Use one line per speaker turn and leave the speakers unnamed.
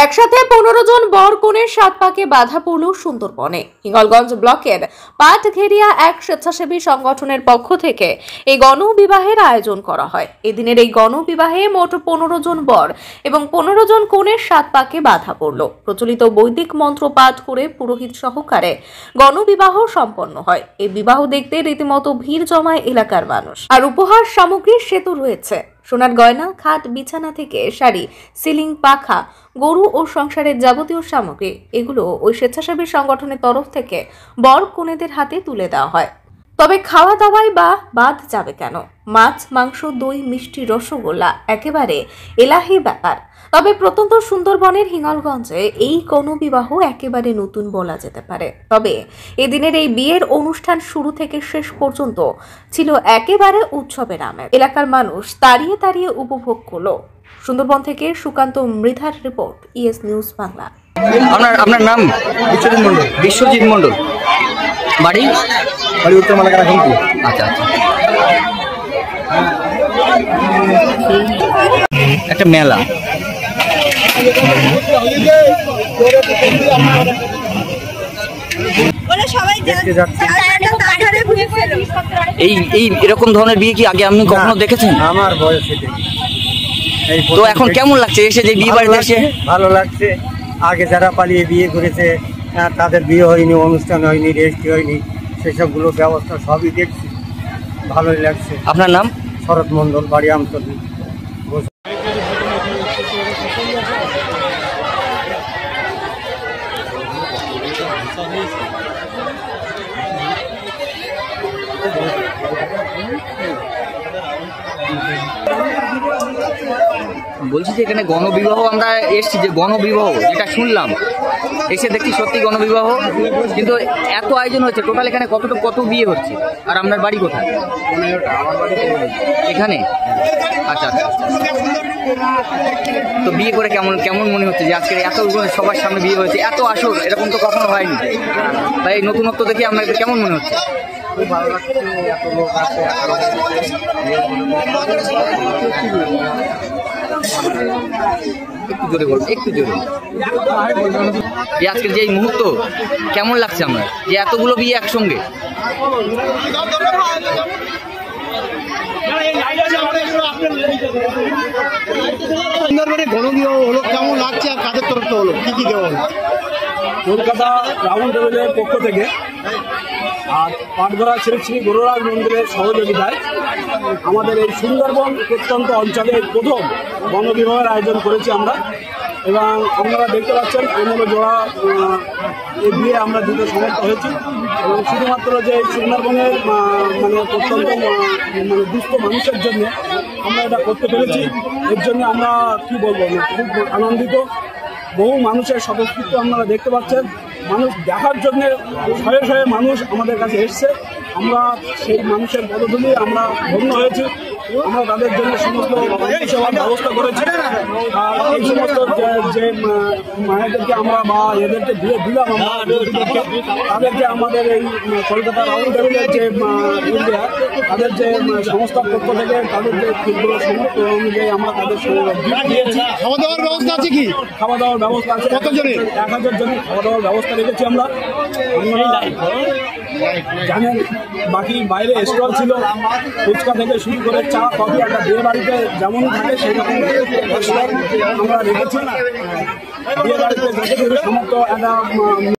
একসাথে 15 জন বর কনের 7 পাকে বাধা পড়ল সুন্দরবনে। হিঙ্গলগঞ্জ ব্লকের পাটঘেরিয়া এক স্বেচ্ছাসেবী সংগঠনের পক্ষ থেকে এই গণবিবাহের আয়োজন করা হয়। এদিনের এই গণবিবাহে মোট 15 জন বর এবং 15 জন কনের 7 পাকে বাধা পড়ল। প্রচলিত বৈদিক মন্ত্র পাঠ করে পুরোহিত সহকারে গণবিবাহ সম্পন্ন হয়। এই বিবাহ দেখতে রীতিমতো ভিড় জমায় এলাকার মানুষ। আর উপহার সামগ্রীর সেতু রয়েছে। সোনার গয়না, খাট, বিছানা থেকে শাড়ি, সিলিং, পাখা, গরু ও সংসারের যাবতীয় সামগ্রী এগুলো ওই স্বেচ্ছাসেবী সংগঠনের তরফ থেকে বর কনেদের হাতে তুলে দেওয়া হয়। তবে খাওয়া দাওয়ায় বা বাদ যাবে কেন? মাছ, মাংস, দই, মিষ্টি, রসগোল্লা একেবারে এলাহি ব্যাপার। তবে প্রত্যন্ত সুন্দরবনের হিঙ্গলগঞ্জে এই গণবিবাহ একেবারে নতুন বলা যেতে পারে। তবে এদিনের এই বিয়ের অনুষ্ঠান শুরু থেকে শেষ পর্যন্ত ছিল একেবারে উৎসবের আমেজ। এলাকার মানুষ তাড়িয়ে তাড়িয়ে উপভোগ করলো। সুন্দরবন থেকে সুকান্ত মৃধার রিপোর্ট, ইএস নিউজ বাংলা।
আপনার নাম? বিশ্বজিৎ মন্ডল। বিশ্বজিৎ মন্ডল। বাড়ি উত্তর মালাকাড়া। আচ্ছা আচ্ছা। একটা মেলা। এই এরকম ধরনের বিয়ে কি আগে আপনি কখনো দেখেছেন?
আমার বয়সে
তো এখন কেমন লাগছে এসে যে বিয়ে বাড়িতে এসে?
ভালো লাগছে। আগে যারা পালিয়ে বিয়ে করেছে তাদের বিয়ে হয়নি, অনুষ্ঠান হয়নি, রেজিস্ট্রি হয়নি, সেসবগুলো ব্যবস্থা সবই দেখছি, ভালোই লাগছে।
আপনার নাম?
শরৎ মন্ডল, বাড়ি আমতলী।
বলছি যে এখানে গণবিবাহ আমরা এসছি, যে গণবিবাহ যেটা শুনলাম, এসে দেখছি সত্যি গণবিবাহ, কিন্তু এত আয়োজন হচ্ছে। টোটাল এখানে কত বিয়ে হচ্ছে? আর আপনার বাড়ি কোথায়? এখানে? আচ্ছা আচ্ছা। তো বিয়ে করে কেমন মনে হচ্ছে যে আজকে এত সবার সামনে বিয়ে হয়েছে, এত আসর, এরকম তো কখনো হয়নি, তাই নতুনত্ব দেখে আপনার কেমন মনে হচ্ছে?
খুব ভালো লাগছে। এত লোক আছে,
একটু জোরে বলুন, একটু জোরে। যে আজকের যে এই মুহূর্ত কেমন লাগছে আমরা, যে এতগুলো বিয়ে একসঙ্গে?
সুন্দরবনে গণবিবাহ হলো, কেমন লাগছে আর কাদের তরফে হলো, কি দেওয়া হলো?
কলকাতা রাউন্ড টেবিলের পক্ষ থেকে আর পাটগড়া শ্রী শ্রী গুরুরাজ মন্দিরের সহযোগিতায় আমাদের এই সুন্দরবন প্রত্যন্ত অঞ্চলে প্রথম গণবিবাহের আয়োজন করেছি আমরা। এবং আপনারা দেখতে পাচ্ছেন 15 জোড়া এই বিয়ে আমরা দিতে সমর্থ হয়েছি। এবং শুধুমাত্র যে এই সুন্দরবনের মানে প্রত্যন্ত দুস্থ মানুষের জন্য আমরা এটা করতে পেরেছি, এর জন্য আমরা কি বলবো, খুব আনন্দিত। বহু মানুষের স্বতঃস্ফূর্ত আপনারা দেখতে পাচ্ছেন, মানুষ দেখার জন্য শয়ে শয়ে মানুষ আমাদের কাছে এসছে। আমরা সেই মানুষের পদধূলি আমরা ধন্য হয়েছি। আমরা তাদের জন্য সমস্ত সেবার ব্যবস্থা করেছি। এই সমস্ত যে মায়েদেরকে আমরা বা এদেরকে দিয়ে দিলাম আমরা, তাদেরকে আমাদের এই কলকাতা রাউন্ড টেবিলের যে ইন্ডিয়া, তাদের যে সংস্থার পক্ষ থেকে তাদের যে ফুলগুলো সমস্ত অনুযায়ী আমরা তাদের দিয়েছি।
খাওয়া দাওয়ার ব্যবস্থা আছে কি?
খাওয়া দাওয়ার ব্যবস্থা আছে।
কতজনের?
1000 জনের খাওয়া দাওয়ার ব্যবস্থা রেখেছি আমরা। জানেন, বাকি বাইরে স্টল ছিল, ফুচকা থেকে শুরু করে চা, কফি, একটা বিয়ে বাড়িতে যেমন থাকে সেই রকম আমরা রেখেছি। বিয়ে বাড়িতে সমস্ত একটা